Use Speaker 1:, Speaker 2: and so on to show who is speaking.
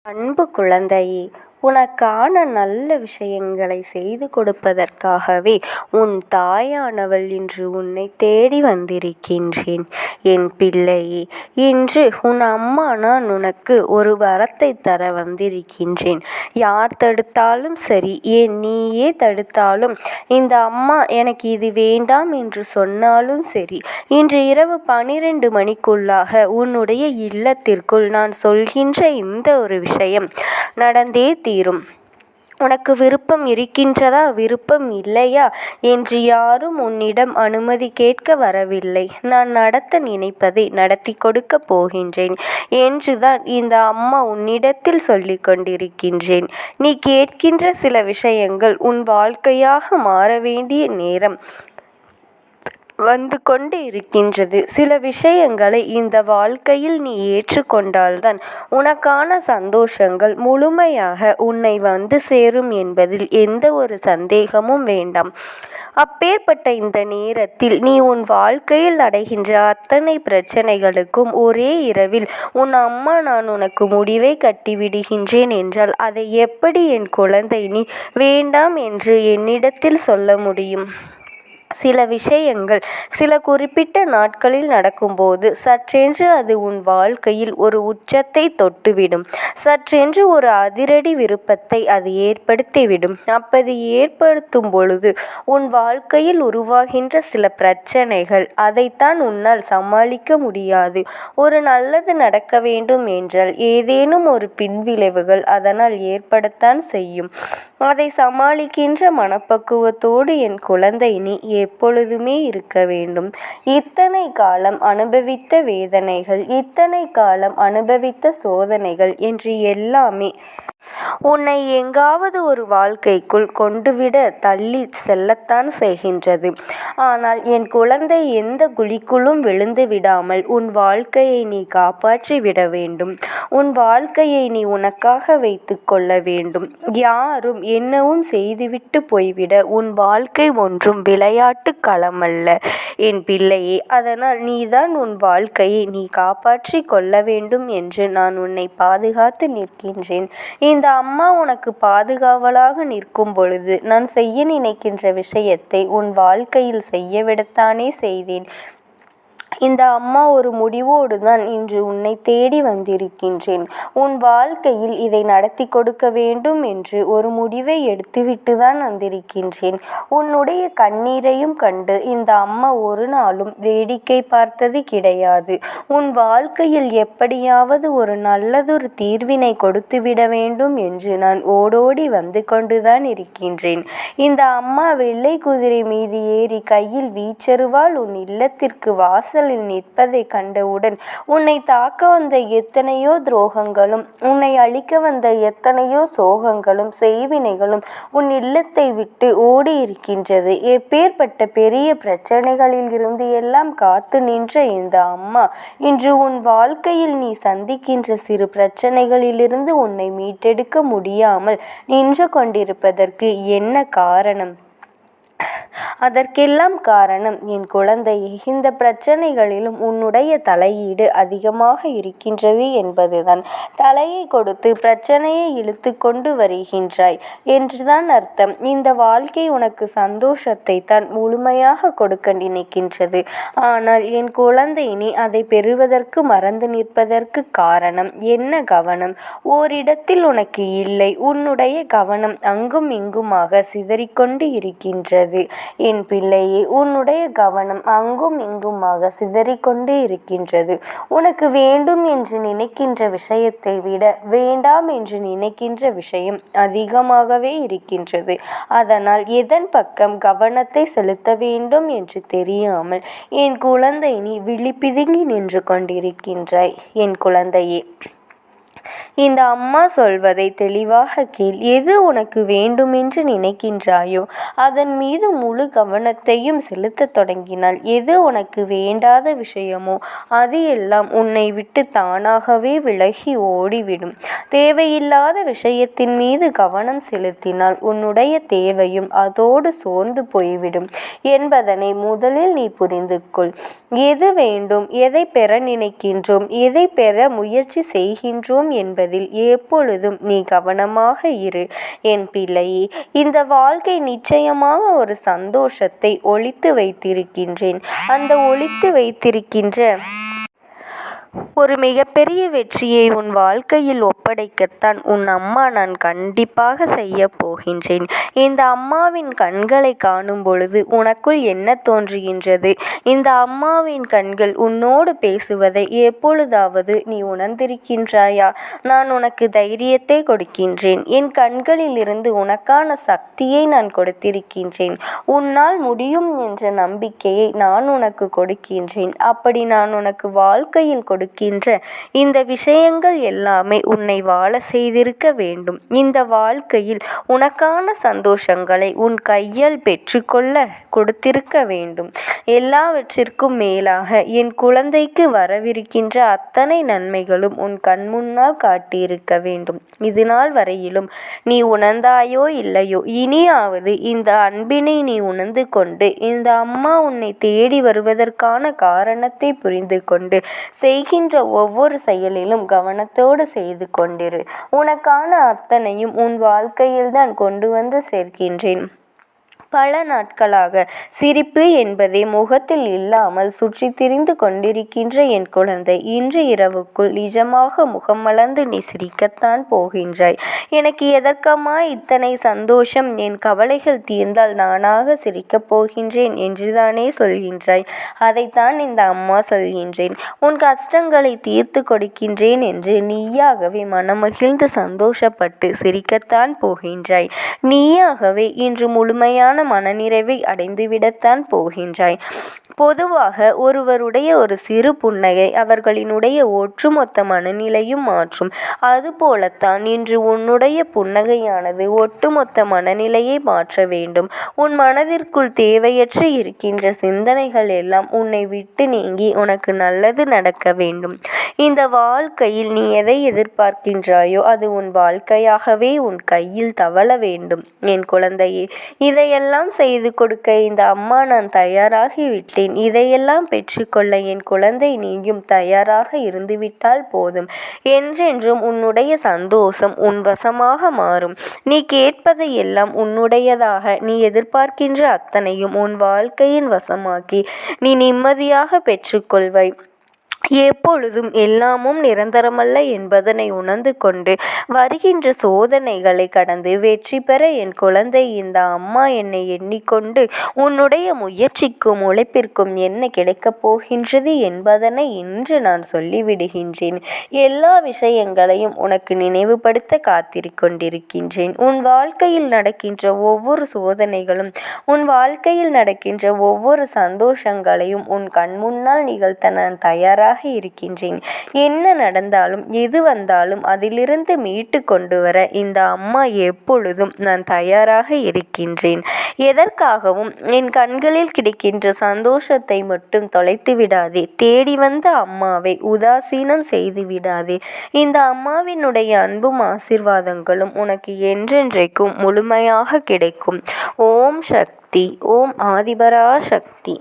Speaker 1: அன்பு குழந்தையே, உனக்கான நல்ல விஷயங்களை செய்து கொடுப்பதற்காகவே உன் தாயானவள் இன்று உன்னை தேடி வந்திருக்கின்றேன். என் பிள்ளையே, இன்று உன் அம்மா நான் உனக்கு ஒரு வரத்தை தர வந்திருக்கின்றேன். யார் தடுத்தாலும் சரி, ஏன் நீயே தடுத்தாலும், இந்த அம்மா எனக்கு இது வேண்டாம் என்று சொன்னாலும் சரி, இன்று இரவு 12 மணிக்குள்ளாக உன்னுடைய இல்லத்திற்குள் நான் சொல்கின்ற இந்த ஒரு விஷயம் நடந்தே தீரும். உனக்கு விருப்பம் இருக்கின்றதா, விருப்பம் இல்லையா என்று யாரும் உன்னிடம் அனுமதி கேட்க வரவில்லை. நான் நடத்த நினைப்பதை நடத்தி கொடுக்க போகின்றேன் என்றுதான் இந்த அம்மா உன்னிடத்தில் சொல்லிக் கொண்டிருக்கின்றேன். நீ கேட்கின்ற சில விஷயங்கள் உன் வாழ்க்கையாக மாற வேண்டிய நேரம் வந்து கொண்டு இருக்கின்றது. சில விஷயங்களை இந்த வாழ்க்கையில் நீ ஏற்றுக்கொண்டால்தான் உனக்கான சந்தோஷங்கள் முழுமையாக உன்னை வந்து சேரும் என்பதில் எந்த ஒரு சந்தேகமும் வேண்டாம். அப்பேற்பட்ட இந்த நேரத்தில் நீ உன் வாழ்க்கையில் அடைகின்ற அத்தனை பிரச்சனைகளுக்கும் ஒரே இரவில் உன் அம்மா நான் உனக்கு முடிவை கட்டிவிடுகின்றேன் என்றால் அதை எப்படி என் குழந்தை நீ வேண்டாம் என்று என்னிடத்தில் சொல்ல முடியும்? சில விஷயங்கள் சில குறிப்பிட்ட நாட்களில் நடக்கும்போது சற்றென்று அது உன் வாழ்க்கையில் ஒரு உச்சத்தை தொட்டுவிடும். சற்றென்று ஒரு அதிரடி விருப்பத்தை அது ஏற்படுத்திவிடும். அப்படி ஏற்படுத்தும் பொழுது உன் வாழ்க்கையில் உருவாகின்ற சில பிரச்சனைகள், அதைத்தான் உன்னால் சமாளிக்க முடியாது. ஒரு நல்லது நடக்க வேண்டும் என்றால் ஏதேனும் ஒரு பின்விளைவுகள் அதனால் ஏற்படத்தான் செய்யும். அதை சமாளிக்கின்ற மனப்பக்குவத்தோடு என் குழந்தை நீ எப்பொழுதுமே இருக்க வேண்டும். இத்தனை காலம் அனுபவித்த வேதனைகள், இத்தனை காலம் அனுபவித்த சோதனைகள் என்று எல்லாமே உன்னை எங்காவது ஒரு வாழ்க்கைக்குள் கொண்டுவிட தள்ளி செல்லத்தான் செய்கின்றது. ஆனால் என் குழந்தை, எந்த குழிக்குள்ளும் விழுந்து விடாமல் உன் வாழ்க்கையை நீ காப்பாற்றி விட வேண்டும். உன் வாழ்க்கையை நீ உனக்காக வைத்து கொள்ள வேண்டும். யாரும் என்னவும் செய்துவிட்டு போய்விட உன் வாழ்க்கை ஒன்றும் விளையாட்டு களமல்ல என் பிள்ளையே. அதனால் நீதான் உன் வாழ்க்கையை நீ காப்பாற்றி கொள்ள வேண்டும் என்று நான் உன்னை பாதுகாத்து நிற்கின்றேன். இந்த அம்மா உனக்கு பாதுகாவலாக நிற்கும் பொழுது நான் செய்ய நினைக்கின்ற விஷயத்தை உன் வாழ்க்கையில் செய்யவிடத்தானே செய்தேன். இந்த அம்மா ஒரு முடிவோடு தான் இன்று உன்னை தேடி வந்திருக்கின்றேன். உன் வாழ்க்கையில் இதை நடத்தி கொடுக்க வேண்டும் என்று ஒரு முடிவை எடுத்துவிட்டு தான் வந்திருக்கின்றேன். உன்னுடைய கண்ணீரையும் கண்டு இந்த அம்மா ஒரு நாளும் வேடிக்கை பார்த்தது கிடையாது. உன் வாழ்க்கையில் எப்படியாவது ஒரு நல்லதொரு தீர்வினை கொடுத்துவிட வேண்டும் என்று நான் ஓடோடி வந்து கொண்டுதான் இருக்கின்றேன். இந்த அம்மா வெள்ளை குதிரை மீது ஏறி கையில் வீச்சருவாள் உன் இல்லத்திற்கு வாசல் நிற்பதை கண்டவுடன் உன்னை தாக்க வந்த எத்தனையோ துரோகங்களும், உன்னை அழிக்க வந்த எத்தனையோ சோகங்களும் செய்வினைகளும் உன் இல்லத்தை விட்டு ஓடி இருக்கின்றது. எப்பேற்பட்ட பெரிய பிரச்சனைகளில் இருந்து எல்லாம் காத்து நின்ற இந்த அம்மா இன்று உன் வாழ்க்கையில் நீ சந்திக்கின்ற சிறு பிரச்சனைகளிலிருந்து உன்னை மீட்டெடுக்க முடியாமல் நின்று கொண்டிருப்பதற்கு என்ன காரணம்? அதற்கெல்லாம் காரணம் என் குழந்தையே, இந்த பிரச்சனைகளிலும் உன்னுடைய தலையீடு அதிகமாக இருக்கின்றது என்பதுதான். தலையை கொடுத்து பிரச்சனையை இழுத்து கொண்டு வருகின்றாய் என்றுதான் அர்த்தம். இந்த வாழ்க்கை உனக்கு சந்தோஷத்தை தான் முழுமையாக கொடுக்க நினைக்கின்றது. ஆனால் என் குழந்தை நீ அதை பெறுவதற்கு மறந்து நிற்பதற்கு காரணம் என்ன? கவனம் ஓரிடத்தில் உனக்கு இல்லை. உன்னுடைய கவனம் அங்கும் இங்குமாக சிதறிக்கொண்டு இருக்கின்றது. என் பிள்ளையே, உன்னுடைய கவனம் அங்கும் இங்குமாக சிதறிக்கொண்டே இருக்கின்றது. உனக்கு வேண்டும் என்று நினைக்கின்ற விஷயத்தை விட வேண்டாம் என்று நினைக்கின்ற விஷயம் அதிகமாகவே இருக்கின்றது. அதனால் எதன் பக்கம் கவனத்தை செலுத்த வேண்டும் என்று தெரியாமல் என் குழந்தை நீ விழிபிதுங்கி நின்று கொண்டிருக்கின்றாய். என் குழந்தையே, இந்த அம்மா சொல்வதை தெளிவாக கேள். எது உனக்கு வேண்டுமென்று நினைக்கின்றாயோ அதன் மீது முழு கவனத்தையும் செலுத்த தொடங்கினால், எது உனக்கு வேண்டாத விஷயமோ அது எல்லாம் உன்னை விட்டு தானாகவே விலகி ஓடிவிடும். தேவையில்லாத விஷயத்தின் மீது கவனம் செலுத்தினால் உன்னுடைய தேவையும் அதோடு சோர்ந்து போய்விடும் என்பதனை முதலில் நீ புரிந்து கொள். எது வேண்டும், எதை பெற நினைக்கின்றோம், எதை பெற முயற்சி செய்கின்றோம் என்பதில் எப்பொழுதும் நீ கவனமாக இரு என் பிள்ளையே. இந்த வாழ்க்கை நிச்சயமாக ஒரு சந்தோஷத்தை ஒளித்து வைத்திருக்கின்றேன். அந்த ஒளித்து வைத்திருக்கின்ற ஒரு மிகப்பெரிய வெற்றியை உன் வாழ்க்கையில் ஒப்படைக்கத்தான் உன் அம்மா நான் கண்டிப்பாக செய்ய போகின்றேன். இந்த அம்மாவின் கண்களை காணும் பொழுது உனக்குள் என்ன தோன்றுகின்றது? இந்த அம்மாவின் கண்கள் உன்னோடு பேசுவதை எப்பொழுதாவது நீ உணர்ந்திருக்கின்றாயா? நான் உனக்கு தைரியத்தை கொடுக்கின்றேன். என் கண்களில் இருந்து உனக்கான சக்தியை நான் கொடுத்திருக்கின்றேன். உன்னால் முடியும் என்ற நம்பிக்கையை நான் உனக்கு கொடுக்கின்றேன். அப்படி நான் உனக்கு வாழ்க்கையில் கொடுக்கின்ற இந்த விஷயங்கள் எல்லாமே உன்னை வாழ செய்திருக்க வேண்டும். இந்த வாழ்க்கையில் உனக்கான சந்தோஷங்களை உன் கையால் பெற்றுக்கொள்ள கொடுத்திருக்க வேண்டும். எல்லாவற்றிற்கும் மேலாக என் குழந்தைக்கு வரவிருக்கின்ற அத்தனை நன்மைகளும் உன் கண் முன்னால் காட்டியிருக்க வேண்டும். இது நாள் வரையிலும் நீ உணர்ந்தாயோ இல்லையோ, இனியாவது இந்த அன்பினை நீ உணர்ந்து கொண்டு இந்த அம்மா உன்னை தேடி வருவதற்கான காரணத்தை புரிந்து கொண்டு செய்கின்ற ஒவ்வொரு செயலிலும் கவனத்தோடு செய்து கொண்டிரு. உனக்கான அத்தனையும் உன் வாழ்க்கையில்தான் கொண்டு வந்து சேர்க்கின்றேன். பல நாட்களாக சிரிப்பு என்பதே முகத்தில் இல்லாமல் சுற்றி திரிந்து கொண்டிருக்கின்ற என் குழந்தை, இன்று இரவுக்குள் நிஜமாக முகம் மலர்ந்து நீ சிரிக்கத்தான் போகின்றாய். எனக்கு எதற்கம்மா இத்தனை சந்தோஷம்? என் கவலைகள் தீர்ந்தால் நானாக சிரிக்கப் போகின்றேன் என்றுதானே சொல்கின்றாய்? அதைத்தான் இந்த அம்மா சொல்கின்றேன். உன் கஷ்டங்களை தீர்த்து கொடுக்கின்றேன் என்று நீயாகவே மனமகிழ்ந்து சந்தோஷப்பட்டு சிரிக்கத்தான் போகின்றாய். நீயாகவே இன்று முழுமையான மனநிறைவை அடைந்துவிடத்தான் போகின்றாய். பொதுவாக ஒருவருடைய ஒரு சிறு புன்னகை அவர்களினுடைய ஒட்டுமொத்த மனநிலையும் மாற்றும். அதுபோலத்தான் இன்று உன்னுடைய புன்னகையானது ஒட்டுமொத்த மனநிலையை மாற்ற வேண்டும். உன் மனதிற்குள் தேவையற்று இருக்கின்ற சிந்தனைகள் எல்லாம் உன்னை விட்டு நீங்கி உனக்கு நல்லது நடக்க வேண்டும். இந்த வாழ்க்கையில் நீ எதை எதிர்பார்க்கின்றாயோ அது உன் வாழ்க்கையாகவே உன் கையில் தவழ வேண்டும் என் குழந்தையே. இதையெல்லாம் செய்து கொடுக்க இந்த அம்மா நான் தயாராகிவிட்டேன். இதையெல்லாம் பெற்றுக்கொள்ள என் குழந்தை நீயும் தயாராக இருந்துவிட்டால் போதும். என்றென்றும் உன்னுடைய சந்தோஷம் உன் வசமாக மாறும். நீ கேட்பதை எல்லாம் உன்னுடையதாக, நீ எதிர்பார்க்கின்ற அத்தனையும் உன் வாழ்க்கையின் வசமாக்கி நீ நிம்மதியாக பெற்றுக்கொள்வாய். எப்பொழுதும் எல்லாமும் நிரந்தரமல்ல என்பதனை உணர்ந்து கொண்டு வருகின்ற சோதனைகளை கடந்து வெற்றி பெற என் குழந்தை, இந்த அம்மா என்னை எண்ணிக்கொண்டு உன்னுடைய முயற்சிக்கும் உழைப்பிற்கும் என்ன கிடைக்கப் போகின்றது என்பதனை இன்று நான் சொல்லிவிடுகின்றேன். எல்லா விஷயங்களையும் உனக்கு நினைவுபடுத்த காத்திருக்கின்றேன். உன் வாழ்க்கையில் நடக்கின்ற ஒவ்வொரு சோதனைகளும், உன் வாழ்க்கையில் நடக்கின்ற ஒவ்வொரு சந்தோஷங்களையும் உன் கண் முன்னால் நிகழ்த்த நான் தயாராக இருக்கின்றேன். என்ன நடந்தாலும் எது வந்தாலும் அதிலிருந்து மீட்டு கொண்டு வர இந்த அம்மா எப்பொழுதும் நான் தயாராக இருக்கின்றேன். எதற்காகவும் என் கண்களில் கிடைக்கின்ற சந்தோஷத்தை மட்டும் தொலைத்து விடாதே. தேடி வந்த அம்மாவை உதாசீனம் செய்து விடாதே. இந்த அம்மாவினுடைய அன்பும் ஆசீர்வாதங்களும் உனக்கு என்றென்றைக்கும் முழுமையாக கிடைக்கும். ஓம் சக்தி. ஓம் ஆதிபரா சக்தி.